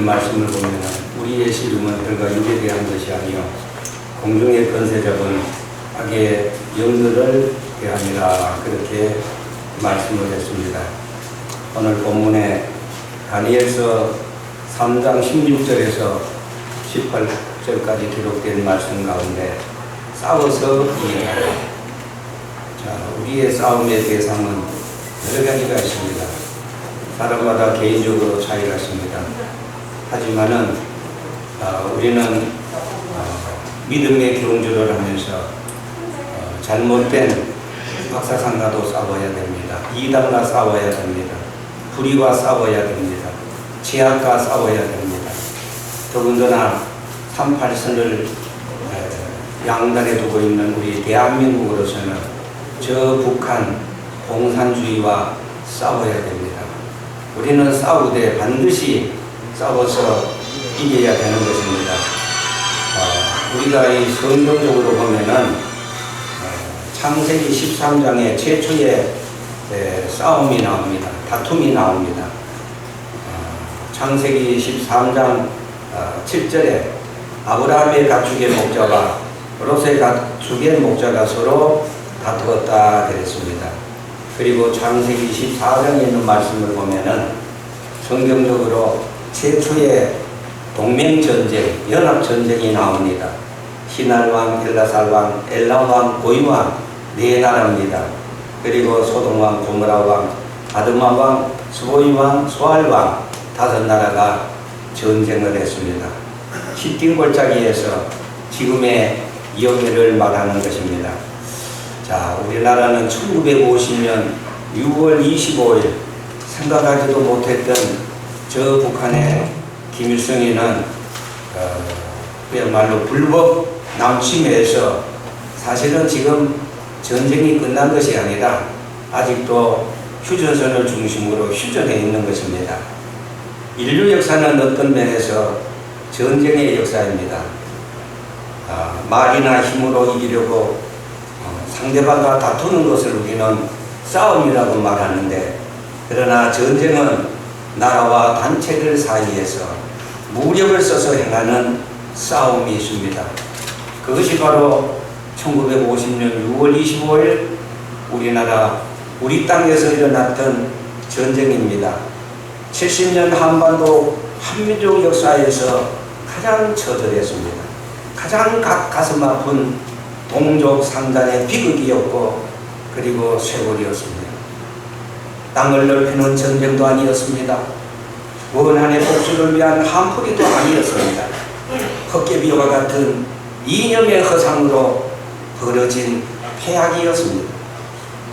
있는 말씀을 보면 우리의 씨름은 별과 육에 대한 것이 아니요 공중의 권세 잡은 악의 영들을 대함이라 그렇게 말씀을 했습니다. 오늘 본문에 다니엘서 3장 16절에서 18절까지 기록된 말씀 가운데 싸워서 이겨라. 자, 우리의 싸움의 대상은 여러 가지가 있습니다. 사람마다 개인적으로 차이가 있습니다. 하지만은 우리는 믿음의 경주를 하면서 잘못된 박사상과도 싸워야 됩니다. 이단과 싸워야 됩니다. 불의와 싸워야 됩니다. 죄악과 싸워야 됩니다. 더군다나 38선을 양단에 두고 있는 우리 대한민국으로서는 저 북한 공산주의와 싸워야 됩니다. 우리는 싸우되 반드시 싸워서 이겨야 되는 것입니다. 우리가 이 성경적으로 보면은 창세기 13장에 최초의 싸움이 나옵니다. 다툼이 나옵니다. 창세기 13장 7절에 아브라함의 가축의 목자와 롯의 가축의 목자가 서로 다투었다 그랬습니다. 그리고 창세기 24장에 있는 말씀을 보면은 성경적으로 최초의 동맹전쟁, 연합전쟁이 나옵니다. 시날왕, 엘라살왕, 엘람왕, 고임왕 네 나라입니다. 그리고 소동왕, 고모라왕, 아드마왕, 스보임왕, 소알왕 5나라가 전쟁을 했습니다. 시딤 골짜기에서 지금의 여기를 말하는 것입니다. 자, 우리나라는 1950년 6월 25일 생각하지도 못했던 저 북한의 김일성이는 그야말로 불법 남침해서 사실은 지금 전쟁이 끝난 것이 아니라 아직도 휴전선을 중심으로 휴전해 있는 것입니다. 인류 역사는 어떤 면에서 전쟁의 역사입니다. 말이나 힘으로 이기려고 상대방과 다투는 것을 우리는 싸움이라고 말하는데, 그러나 전쟁은 나라와 단체들 사이에서 무력을 써서 행하는 싸움이 있습니다. 그것이 바로 1950년 6월 25일 우리 땅에서 일어났던 전쟁입니다. 70년 한반도 한민족 역사에서 가장 처절했습니다. 가장 가슴 아픈 동족 상단의 비극이었고, 그리고 쇄골이었습니다. 땅을 넓히는 전쟁도 아니었습니다. 원한의 복수를 위한 한풀이도 아니었습니다. 헛개비와 같은 이념의 허상으로 벌어진 폐악이었습니다.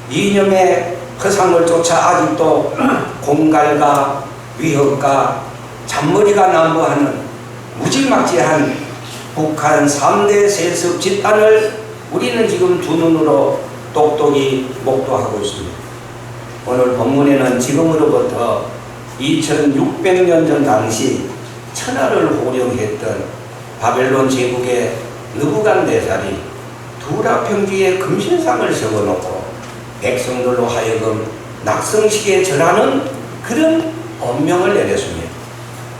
이념의 허상을 쫓아 아직도 공갈과 위협과 잔머리가 난무하는 무지막지한 북한 3대 세습 집단을 우리는 지금 두 눈으로 똑똑히 목도하고 있습니다. 오늘 본문에는 지금으로부터 2600년 전 당시 천하를 호령했던 바벨론 제국의 느부갓네살이 두라 평지에 금신상을 세워놓고 백성들로 하여금 낙성식에 절하는 그런 엄명을 내렸습니다.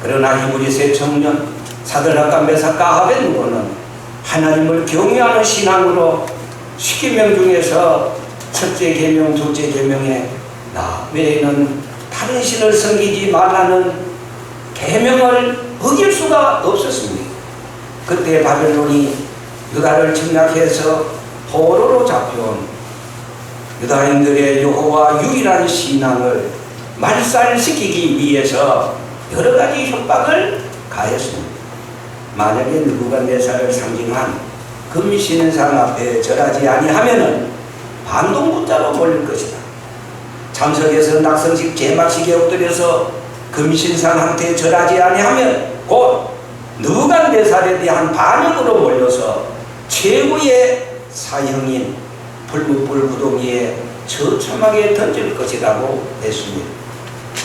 그러나 히브리 세 청년 사드락과 메삭과 아벳느고는 하나님을 경외하는 신앙으로 10계명 중에서 첫째 계명, 둘째 계명에 나 외에는 다른 신을 섬기지 말라는 계명을 어길 수가 없었습니다. 그때 바벨론이 유다를 침략해서 포로로 잡혀온 유다인들의 여호와 유일한 신앙을 말살시키기 위해서 여러 가지 협박을 가했습니다. 만약에 느부갓네살을 상징한 금신상 앞에 절하지 아니하면은 반동분자로 몰릴 것이다. 참석해서 낙성식 제막식에 엎드려서 금신상한테 절하지 아니하면 곧 느부갓네살에 대한 반역으로 몰려서 최고의 사형인 불못불 구덩이에 처참하게 던질 것이라고 했습니다.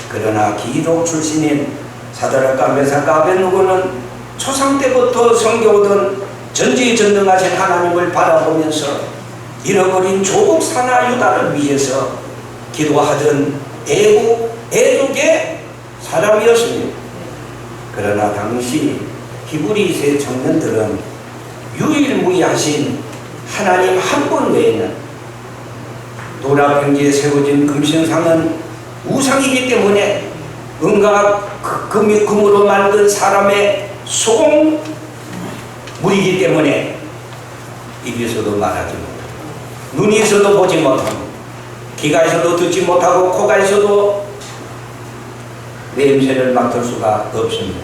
그러나 기독 출신인 사드락과 메삭과 아벳느고는 초상 때부터 섬겨오던 전지전능하신 하나님을 바라보면서 잃어버린 조국 사나 유다를 위해서 기도하던 애국의 사람이었습니다. 그러나 당시 히브리세 청년들은 유일무이하신 하나님 한 분 외에는 도라평지에 세워진 금신상은 우상이기 때문에 은과 금으로 만든 사람의 소공물이기 때문에 입이 있어도 말하지 못하고 눈이 있어도 보지 못하고 귀가 있어도 듣지 못하고 코가 있어도 냄새를 맡을 수가 없습니다.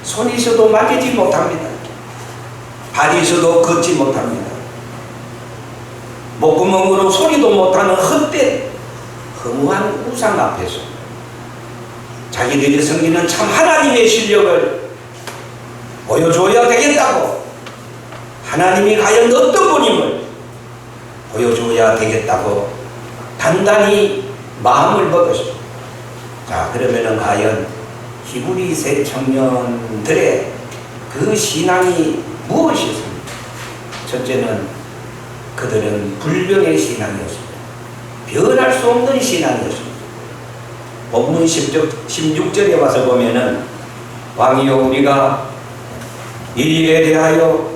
손이 있어도 만지지 못합니다. 발이 있어도 걷지 못합니다. 목구멍으로 소리도 못하는 헛된 허무한 우상 앞에서 자기들이 섬기는 참 하나님의 실력을 보여줘야 되겠다고, 하나님이 과연 어떤 분임을 보여줘야 되겠다고 단단히 마음을 먹었습니다. 자, 그러면은 과연 히브리세 청년들의 그 신앙이 무엇이었습니까? 첫째는 그들은 불변의 신앙이었습니다. 변할 수 없는 신앙이었습니다. 본문 16절에 와서 보면은 왕이여 우리가 이 일에 대하여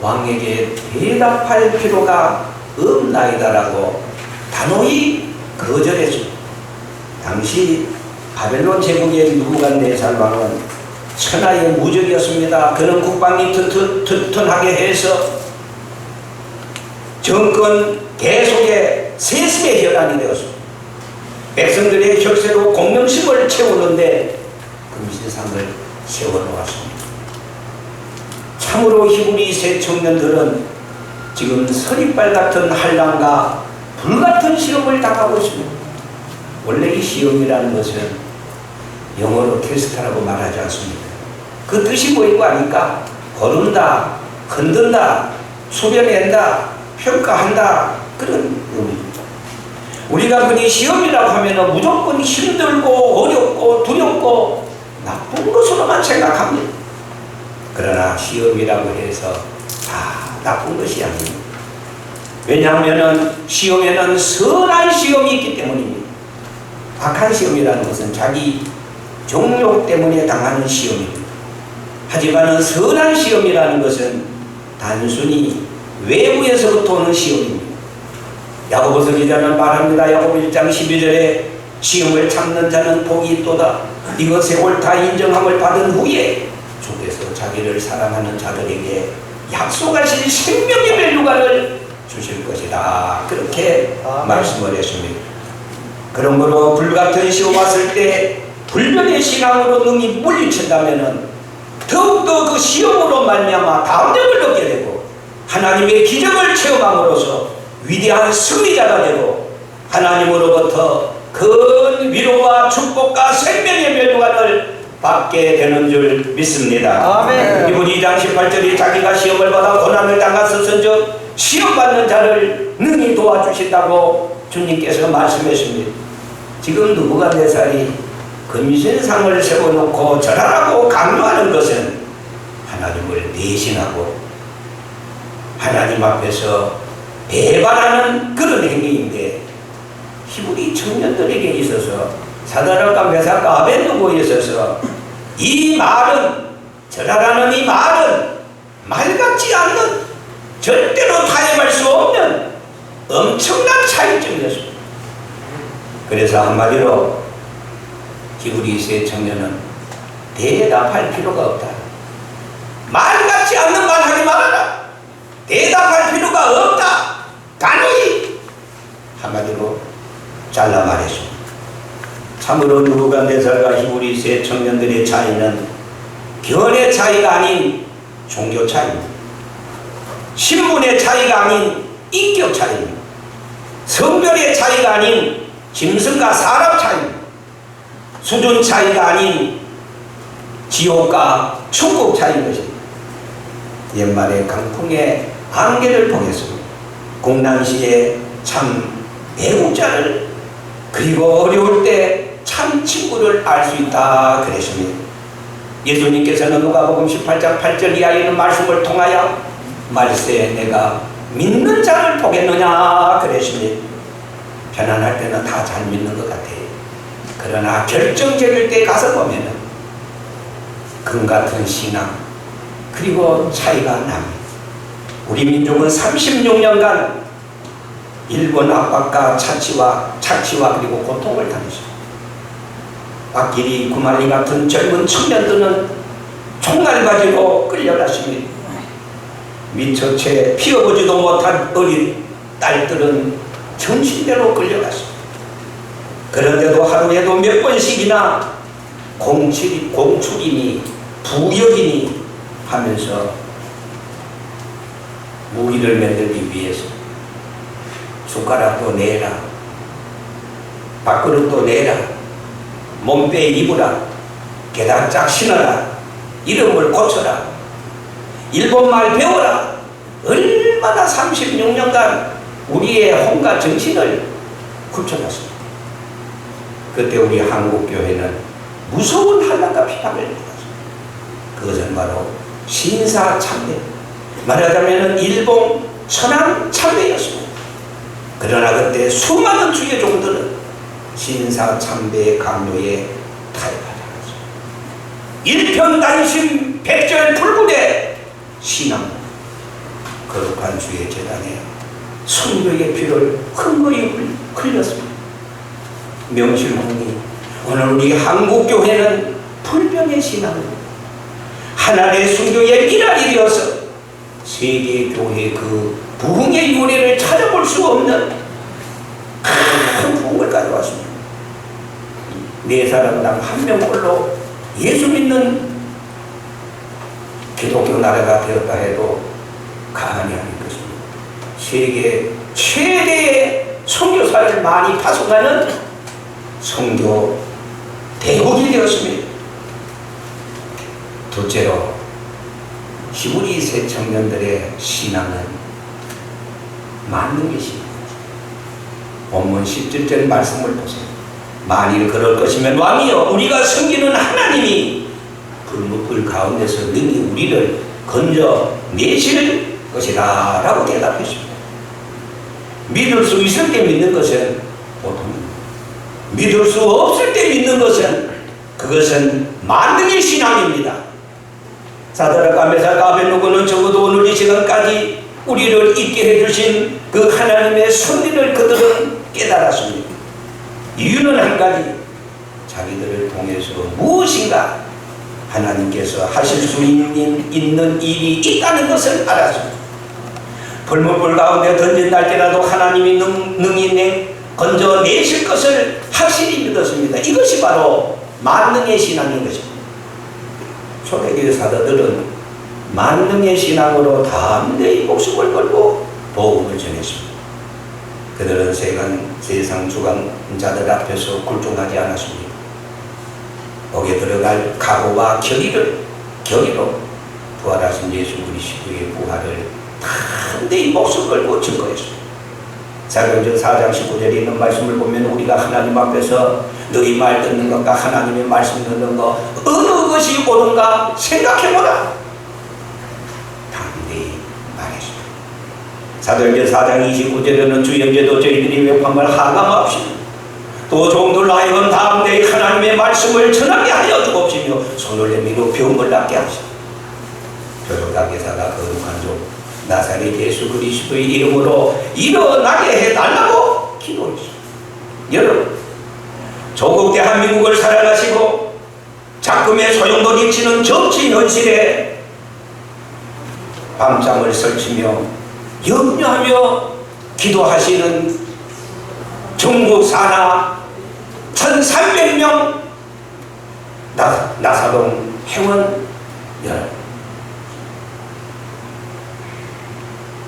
왕에게 대답할 필요가 없나이다라고 단호히 거절했습니다. 당시 바벨론 제국의 느부갓네살 왕은 천하의 무적이었습니다. 그는 국방이 튼튼하게 해서 정권 계속의 세습의 혈안이 되었습니다. 백성들의 혈세로 공명심을 채우는데 금신상을 세워놓았습니다. 참으로 히브리세 청년들은 지금 서리빨 같은 한란과 불같은 시험을 당하고 있습니다. 원래 이 시험이라는 것은 영어로 테스트라고 말하지 않습니다. 그 뜻이 뭐인고 아니까 고른다, 흔든다, 소변낸다, 평가한다, 그런 의미입니다. 우리가 흔히 시험이라고 하면 무조건 힘들고 어렵고 두렵고 나쁜 것으로만 생각합니다. 그러나 시험이라고 해서 다 나쁜 것이 아닙니다. 왜냐하면 시험에는 선한 시험이 있기 때문입니다. 악한 시험이라는 것은 자기 종욕 때문에 당하는 시험입니다. 하지만 선한 시험이라는 것은 단순히 외부에서부터 오는 시험입니다. 야고보서 기자는 말합니다. 야고보 1장 12절에 시험을 참는 자는 복이 있도다. 이것에 옳다 인정함을 받은 후에 주께서 자기를 사랑하는 자들에게 약속하신 생명의 멸류관을 주실 것이다. 그렇게 말씀을 했습니다. 그러므로 불같은 시험 왔을 때 불변의 신앙으로 능히 물리친다면 더욱더 그 시험으로 말미암아 담력을 얻게 되고 하나님의 기적을 체험함으로써 위대한 승리자가 되고 하나님으로부터 큰 위로와 축복과 생명의 멸류관을 받게 되는 줄 믿습니다. 아멘. 이분이 2장 18절에 자기가 시험을 받아 고난을 당했었은즉 시험받는 자를 능히 도와주신다고 주님께서 말씀했습니다. 지금 느부갓네살이 금신상을 세워놓고 절하라고 강요하는 것은 하나님을 대신하고 하나님 앞에서 배반하는 그런 행위인데 히브리 청년들에게 있어서 사드락과 메삭과 아벳느고에 있어서 이 말은, 절하라는 이 말은 말 같지 않는, 절대로 타협할 수 없는 엄청난 차이점이었습니다. 그래서 한마디로 히브리세 청년은 대답할 필요가 없다. 말 같지 않는 말 하지 말아라. 대답할 필요가 없다. 단호히 한마디로 잘라 말했습니다. 참으로 느부갓네살과 히브리세 청년들의 차이는 견의 차이가 아닌 종교 차이입니다. 신분의 차이가 아닌 인격 차이입니다. 성별의 차이가 아닌 짐승과 사람 차이입니다. 수준 차이가 아닌 지옥과 천국 차이인 것입니다. 옛말에 강풍의 안개를 보겠습니다. 공난시에 참 애국자를, 그리고 어려울 때 참 친구를 알 수 있다 그랬습니다. 예수님께서는 누가복음 18장 8절 이하에 있는 말씀을 통하여 말세 내가 믿는 자를 보겠느냐 그랬습니다. 편안할 때는 다 잘 믿는 것 같아요. 그러나 결정적일 때 가서 보면은 금 같은 신앙, 그리고 차이가 납니다. 우리 민족은 36년간 일본 압박과 착취와 그리고 고통을 당했습니다. 박길이, 구만리 같은 젊은 청년들은 총알바지로 끌려갔습니다. 미처 채 피워보지도 못한 어린 딸들은 정신대로 끌려갔습니다. 그런데도 하루에도 몇 번씩이나 공출이니 부역이니 하면서 무기를 만들기 위해서 숟가락도 내라, 밥그릇도 내라, 몸빼 입으라, 게다짝 신어라, 이름을 고쳐라, 일본말 배워라. 얼마나 36년간 우리의 혼과 정신을 굴쳐놨습니다. 그때 우리 한국교회는 무서운 한란과 비판을 받았습니다. 그것은 바로 신사참배, 말하자면 일본 천황참배였습니다. 그러나 그때 수많은 주의 종들은 신사참배의 강요에 타협하지 않았습니다. 일편단심 백절불굴의 신앙, 거룩한 주의 재단에 성도의 피를 흥거이 흘렸습니다. 명실공히 오늘 우리 한국교회는 불변의 신앙입니다. 하나님의 순교의 미랄이 되어서 세계교회 그 부흥의 요리를 찾아볼 수 없는 큰 부흥을 가져왔습니다. 네 사람당 한 명꼴로 예수 믿는 기독교 나라가 되었다 해도 가만히 아닌 것입니다. 세계 최대의 선교사를 많이 파송하는 선교 대국이 되었습니다. 둘째로 히브리 새 청년들의 신앙은 만능의 신앙입니다. 본문 17절 말씀을 보세요. 만일 그럴 것이면 왕이여, 우리가 섬기는 하나님이 불 가운데서 능히 우리를 건져 내실 것이다 라고 대답했습니다. 믿을 수 있을 때 믿는 것은 보통입니다. 믿을 수 없을 때 믿는 것은 그것은 만능의 신앙입니다. 사드락과 메삭과 아벳노고는 적어도 오늘 이 시간까지 우리를 있게 해주신 그 하나님의 섭리를 그들은 깨달았습니다. 이유는 한 가지, 자기들을 통해서 무엇인가 하나님께서 하실 수 있는 일이 있다는 것을 알았습니다. 불문불 가운데 던진 날개라도 하나님이 능히 건져내실 것을 확실히 믿었습니다. 이것이 바로 만능의 신앙인 것입니다. 초대교회 사도들은 만능의 신앙으로 담대히 목숨을 걸고 복음을 전했습니다. 그들은 세상 주관자들 앞에서 굴종하지 않았습니다. 거기에 들어갈 각오와 경의로 부활하신 예수 그리스도의 부활을 담대히 목숨 걸고 증거했습니다. 사도행전 4장 19절에 있는 말씀을 보면 우리가 하나님 앞에서 너희 말 듣는 것과 하나님의 말씀 듣는 것 어느 것이 옳은가 생각해보라 담대히 말했습니다. 사도행전 4장 29절에는 주 영제도 저희들이 외판을 하감하옵시며 또 종들로 하여금 담대히 하나님의 말씀을 전하게 하여 주옵시며 손을 내밀어 병을 낫게 하시고 표적당계사가 거룩한 종 나사렛 예수 그리스도의 이름으로 일어나게 해달라고 기도했습니다. 여러분, 조국 대한민국을 살아가시고 작금의 소용돌이 끼치는 정치 현실에 밤잠을 설치며 염려하며 기도하시는 전국 산하 1300명 나사동 회원 여러분,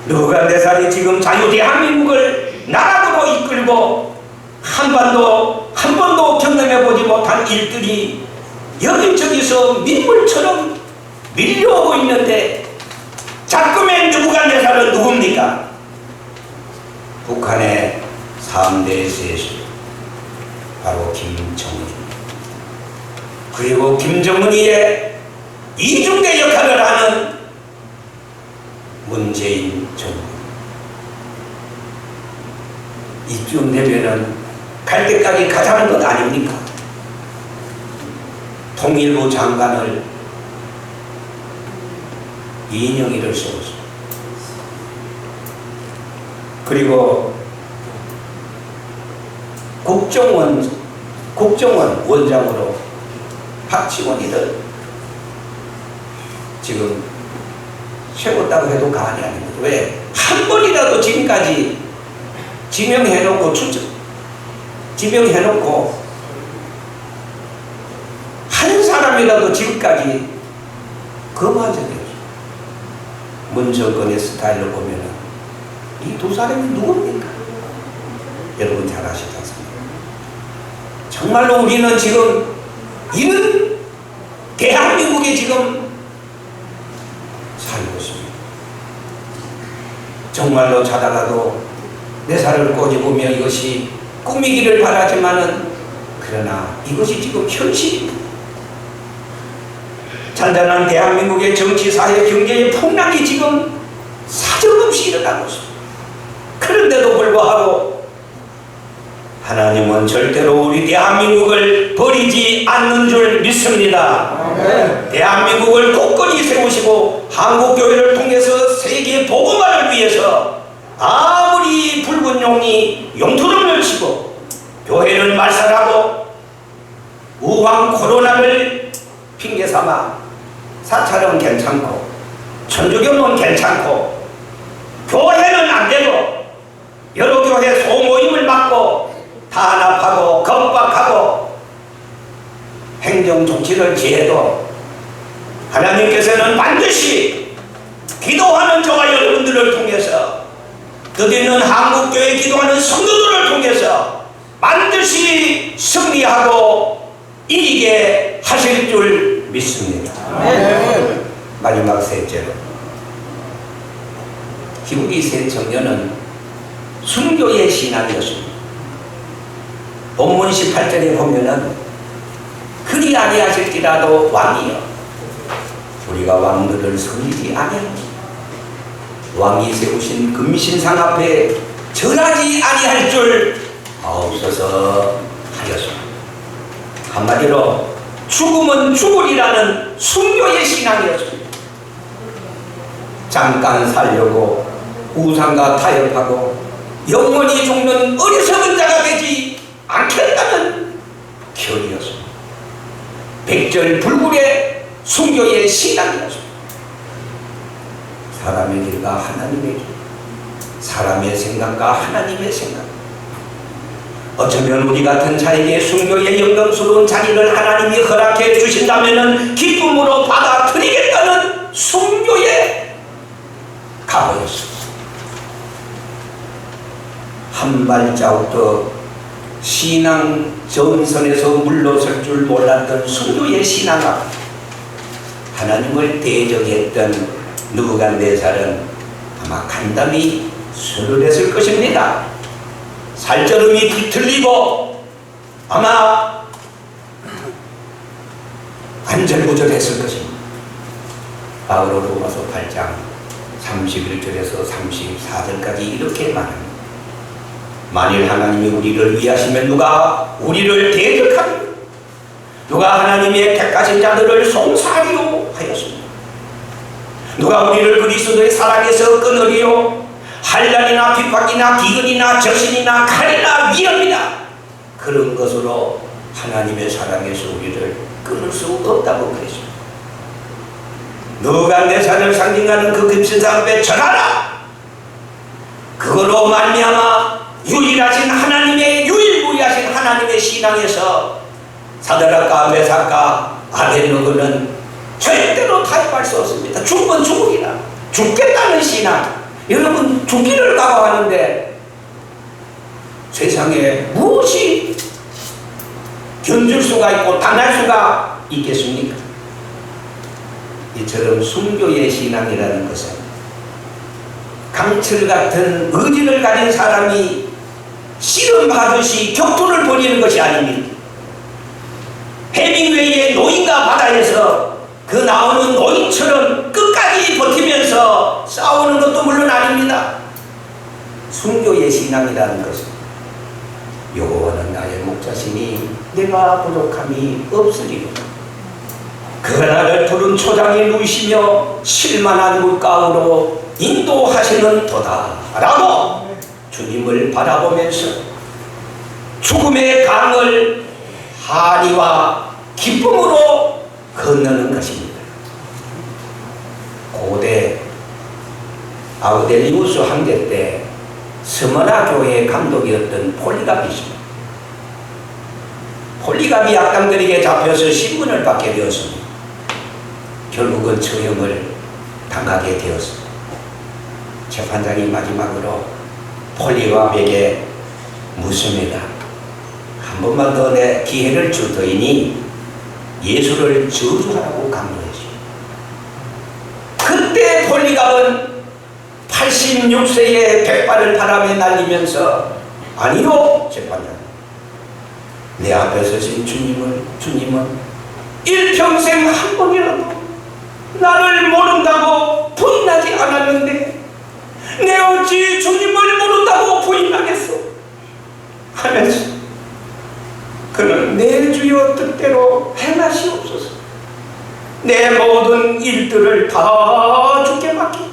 느부갓네살이 지금 자유 대한민국을 나락으로 이끌고 한 번도 경험해보지 못한 일들이 여기저기서 민물처럼 밀려오고 있는데 작금의 느부갓네살은 누굽니까? 북한의 3대 세수 바로 김정은입니다. 그리고 김정은이의 이중대 역할을 하는 문재인 정부. 이쯤 되면은 갈 때까지 가자는 것 아닙니까? 통일부 장관을 이인영이를 세웠습니다. 그리고 국정원 원장으로 박지원이를 지금 세웠다고 해도 과언이 아닙니다. 왜? 한 번이라도 지금까지 지명해놓고 한 사람이라도 지금까지 거부한 적이 없어요. 문정권의 스타일로 보면은 이 두 사람이 누굽니까? 여러분 잘 아시지 않습니까? 정말로 우리는 지금 이런 대한민국에 지금 살고 있습니다. 정말로 자다가도 내 살을 꼬집으며 이것이 꿈이기를 바라지만은 그러나 이것이 지금 현실입니다. 잔잔한 대한민국의 정치, 사회, 경제의 풍랑이 지금 사정없이 일어나고 있습니다. 그런데도 불구하고 하나님은 절대로 우리 대한민국을 버리지 않는 줄 믿습니다. 네. 대한민국을 굳건히 세우시고 한국교회를 통해서 세계 복음화를 위해서 아무리 붉은 용이 용투를 멸치고 교회를 말살하고 우황 코로나를 핑계삼아 사찰은 괜찮고 천주교는 괜찮고 교회는 안 되고 여러 교회 소모임을 막고 탄압하고 겁박하고 행정조치를 취해도 하나님께서는 반드시 기도하는 저와 여러분들을 통해서 뜻있는 한국교회 기도하는 성도들을 통해서 반드시 승리하고 이기게 하실 줄 믿습니다. 네. 마지막 셋째로 희국이 세 청년은 순교의 신앙이었습니다. 본문 18절에 보면은 그리 아니하실지라도 왕이여 우리가 왕들을 섬기지 아니하니 왕이 세우신 금신상 앞에 절하지 아니할 줄 아옵소서 하였습니다. 한마디로 죽음은 죽으리라는 순교의 신앙이었습니다. 잠깐 살려고 우상과 타협하고 영원히 죽는 어리석은 자가 되지 않겠다는 결의였습니다. 백절불굴의 순교의 신앙이었습니다. 사람의 길과 하나님의 길, 사람의 생각과 하나님의 생각. 어쩌면 우리 같은 자에게 순교의 영광스러운 자리를 하나님이 허락해 주신다면 기쁨으로 받아들이겠다는 순교의 각오였습니다. 한 발자국도 신앙 전선에서 물러설 줄 몰랐던 순교의 신앙 앞 하나님을 대적했던 느부갓네살은 아마 간담이 순응했을 것입니다. 살저름이 비틀리고 아마 안절부절했을 것입니다. 바울로 로마서 8장 31절에서 34절까지 이렇게 말합니다. 만일 하나님이 우리를 위하시면 누가 우리를 대적하리요? 누가 하나님의 택하신 자들을 송사하리요 하였습니다. 누가 우리를 그리스도의 사랑에서 끊으리요? 환난이나 핍박이나 기근이나 저신이나 칼이나 위험이나 그런 것으로 하나님의 사랑에서 우리를 끊을 수 없다고 그랬습니다. 느부갓네살을 상징하는 그 금신상 앞에 절하라. 그걸로 말미암아 유일하신 하나님의 유일무이하신 하나님의 신앙에서 사드락과 메삭과 아벳느고는 절대로 타협할 수 없습니다. 죽으면 죽으리라. 죽겠다는 신앙. 여러분 죽기를 각오하는데 세상에 무엇이 견줄 수가 있고 당할 수가 있겠습니까? 이처럼 순교의 신앙이라는 것은 강철 같은 의지를 가진 사람이 씨름하듯이 격투를 벌이는 것이 아닙니다. 해밍웨이의 노인과 바다에서 그 나오는 노인처럼 끝까지 버티면서 싸우는 것도 물론 아닙니다. 순교의 신앙이라는 것은 여호와는 나의 목자시니 내가 부족함이 없으리로다. 그날을 푸른 초장에 누이시며 실만한 물가으로 인도하시는 도다 라고 주님을 바라보면서 죽음의 강을 한이와 기쁨으로 건너는 것입니다. 고대 아우델리우스 황제 때 스머나 교회의 감독이었던 폴리갑이십니다. 폴리갑이 악당들에게 잡혀서 신문을 받게 되었습니다. 결국은 처형을 당하게 되었습니다. 재판장이 마지막으로 폴리갑에게 묻습니다. 한 번만 더 내 기회를 줄 터이니 예수를 저주하라고 강요했습니다. 그때 폴리갑은 86세의 백발을 바람에 날리면서 아니요 재판장, 내 앞에 서신 주님은 일평생 한 번이라도 나를 모른다고 부인하지 않았는데 내 어찌 주님을 모른다고 부인하겠소 하면서 그는 내 주여 뜻대로 행하시옵소서, 내 모든 일들을 다 주께 맡기고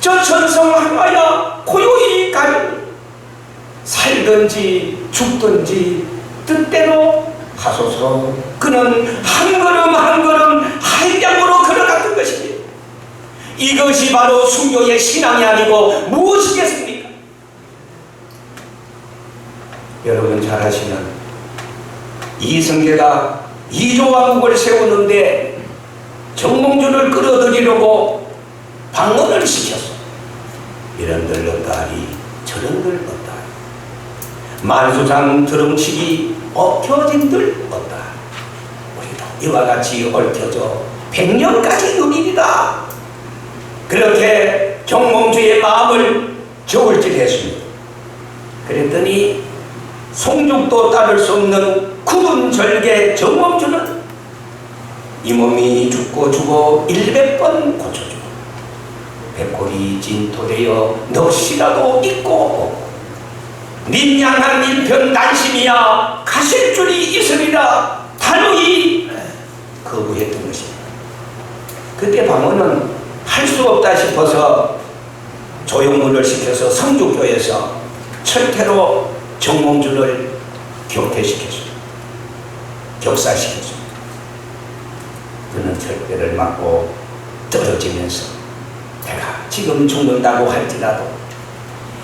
저 천성 하나야 고요히 가니 살든지 죽든지 뜻대로 하소서. 그는 한 걸음 한 걸음 하이장으로 걸어갔던 것입니다. 이것이 바로 순교의 신앙이 아니고 무엇이겠습니까? 여러분 잘 아시는 이성계가 이조왕국을 세우는데 정몽주를 끌어들이려고 방문을 시켰어. 이런들 어떠하리 저런들 어떠하리 만수상 드렁치기 엎혀진들 어떠하리 우리도 이와 같이 얽혀져 100년까지 누리리라. 그렇게 정몽주의 마음을 저울질했습니다. 그랬더니 송죽도 따를 수 없는 굳은 절개 정몽주는 이 몸이 죽고 100번 고쳐주고 백골이 진토되어 넋이라도 있고 없고 민양한 일편단심이야 가실 줄이 있으리라 단호히 거부했던 것입니다. 그때 방언은 할 수 없다 싶어서 조용문을 시켜서 성주교에서 철퇴로 정몽주를 격퇴시켰습니다. 격사시켰습니다. 그는 철퇴를 맞고 떨어지면서 내가 지금 죽는다고 할지라도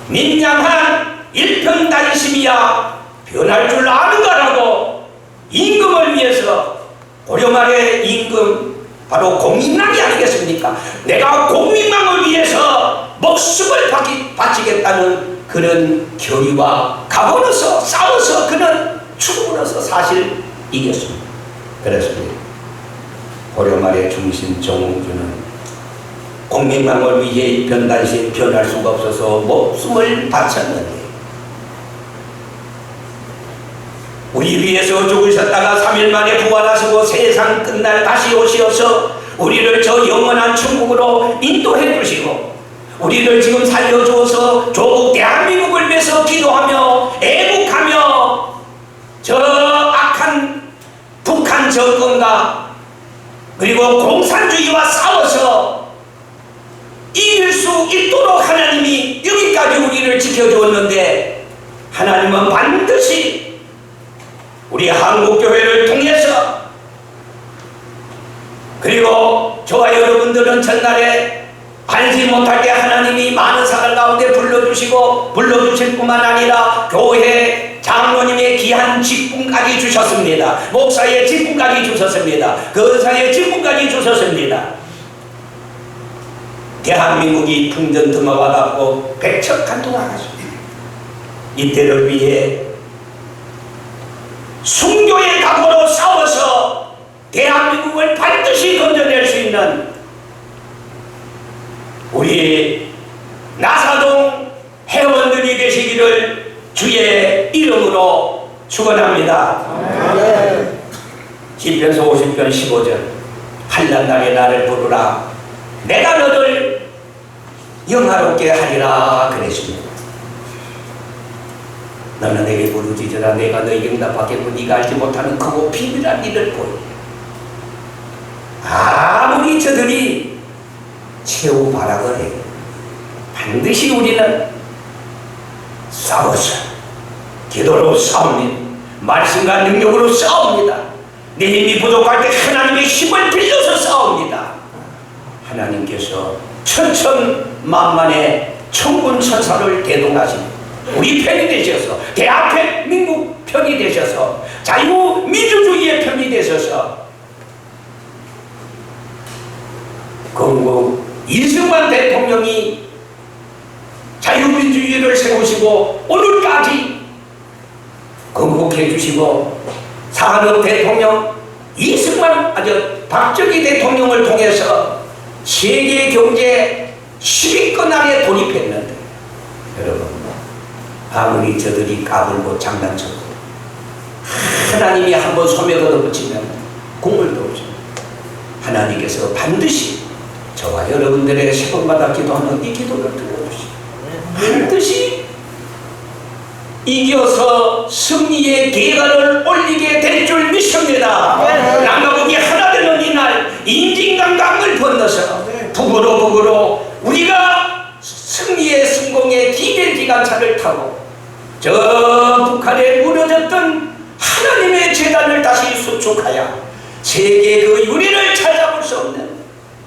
민양한 일편단심이야 변할 줄 아는가라고 임금을 위해서 고려말의 임금 바로 공민왕이 아니겠습니까? 내가 공민왕을 위해서 목숨을 바치겠다는 그런 결의와 각오로서 싸워서 그는 죽음으로써 사실 이겼습니다. 그렇습니다. 고려말의 중신 정몽주는 공민왕을 위해 변단시 변할 수가 없어서 목숨을 바쳤는데 우리 위해서 죽으셨다가 3일 만에 부활하시고 세상 끝날 다시 오시어서 우리를 저 영원한 천국으로 인도해 주시고 우리를 지금 살려주어서 조국 대한민국을 위해서 기도하며 애국하며 저 악한 북한 정권과 그리고 공산주의와 싸워서 이길 수 있도록 하나님이 여기까지 우리를 지켜주었는데 하나님은 반드시 우리 한국교회를 통해서 그리고 저와 여러분들은 전날에 알지 못할 때 하나님이 많은 사람 가운데 불러주실 뿐만 아니라 교회 장로님의 귀한 직분까지 주셨습니다. 목사의 직분까지 주셨습니다. 거사의 직분까지 주셨습니다. 대한민국이 풍전등화와 같고 백척간통하겠습니다. 이때를 위해 순교의 각오로 싸워서 대한민국을 반드시 건져낼 수 있는 우리 나사동 회원들이 되시기를 주의 이름으로 축원합니다. 시편서 50편 15절 한낱 날에 나를 부르라 내가 너를 영화롭게 하리라 그랬습니다. 너는 내게 부르짖으라 내가 너에게 응답하겠고 네가 알지 못하는 크고 비밀한 일을 보이리라. 아무리 저들이 최후 발악을 해요. 반드시 우리는 싸워서 기도로 싸웁니다. 말씀과 능력으로 싸웁니다. 내 힘이 부족할 때 하나님의 힘을 빌려서 싸웁니다. 하나님께서 천천만만의 천군 천사를 대동하시고 우리 편이 되셔서 대한민국 편이 되셔서 자유민주주의의 편이 되셔서 건국 이승만 대통령이 자유민주주의를 세우시고 오늘까지 건국해 주시고 산업 대통령 이승만 박정희 대통령을 통해서 세계 경제 10위권 안에 돌입했는데 여러분 아무리 저들이 까불고 장난쳐도 하나님이 한번 소매 걷어붙이면 국물도 없습니다. 하나님께서 반드시 저와 여러분들의 세번마다 기도하는 이 기도를 들어주시고 반드시 이겨서 승리의 계가를 올리게 될 줄 믿습니다. 남과북이 하나 되는 이날 인진강강을 건너서 북으로 우리가 승리의 성공의 디젤 기관차를 타고 저 북한에 무너졌던 하나님의 재단을 다시 수축하여 세계 그 유리를 찾아볼 수 없는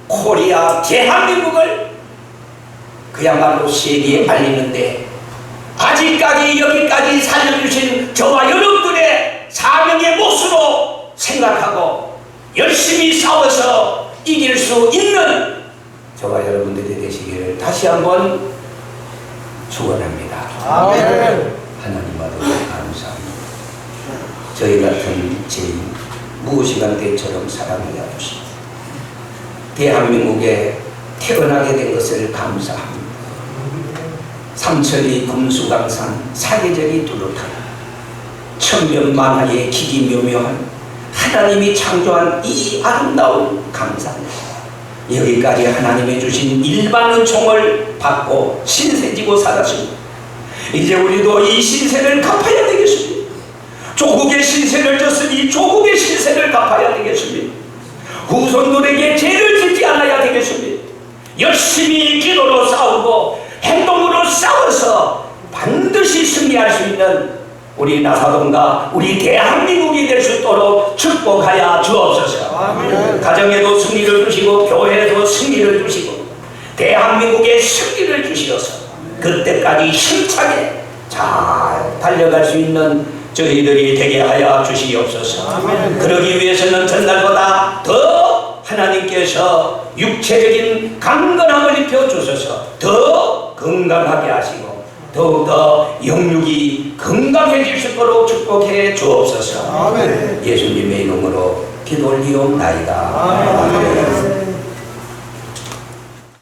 코리아 대한민국을 그야말로 세계에 알리는데 아직까지 여기까지 살려주신 저와 여러분들의 사명의 몫으로 생각하고 열심히 싸워서 이길 수 있는 저와 여러분들이 되시기를 다시 한번 축원합니다. 하나님 아버지 감사합니다. 저희 같은 죄인 무엇이간 때처럼 사랑하여 주시고 대한민국에 태어나게 된 것을 감사합니다. 삼천리 금수강산 사계절이 뚜렷한 천변만화의 기기묘묘한 하나님이 창조한 이 아름다운 강산 여기까지 하나님이 주신 일반 은총을 받고 신세지고 살았습니다. 이제 우리도 이 신세를 갚아야 되겠습니다. 조국의 신세를 졌으니 조국의 신세를 갚아야 되겠습니다. 후손들에게 죄를 짓지 않아야 되겠습니다. 열심히 기도로 싸우고 행동으로 싸워서 반드시 승리할 수 있는 우리 나사동과 우리 대한민국이 될 수 있도록 축복하여 주옵소서. 아멘. 가정에도 승리를 주시고 교회에도 승리를 주시고 대한민국에 승리를 주시어서 그때까지 힘차게 잘 달려갈 수 있는 저희들이 되게 하여 주시옵소서. 아멘. 그러기 위해서는 전날보다 더 하나님께서 육체적인 강건함을 입혀주셔서 더 건강하게 하시고 더욱더 영육이 건강해질 수 있도록 축복해 주옵소서. 아멘. 예수님의 이름으로 기도 올리옵나이다. 아멘.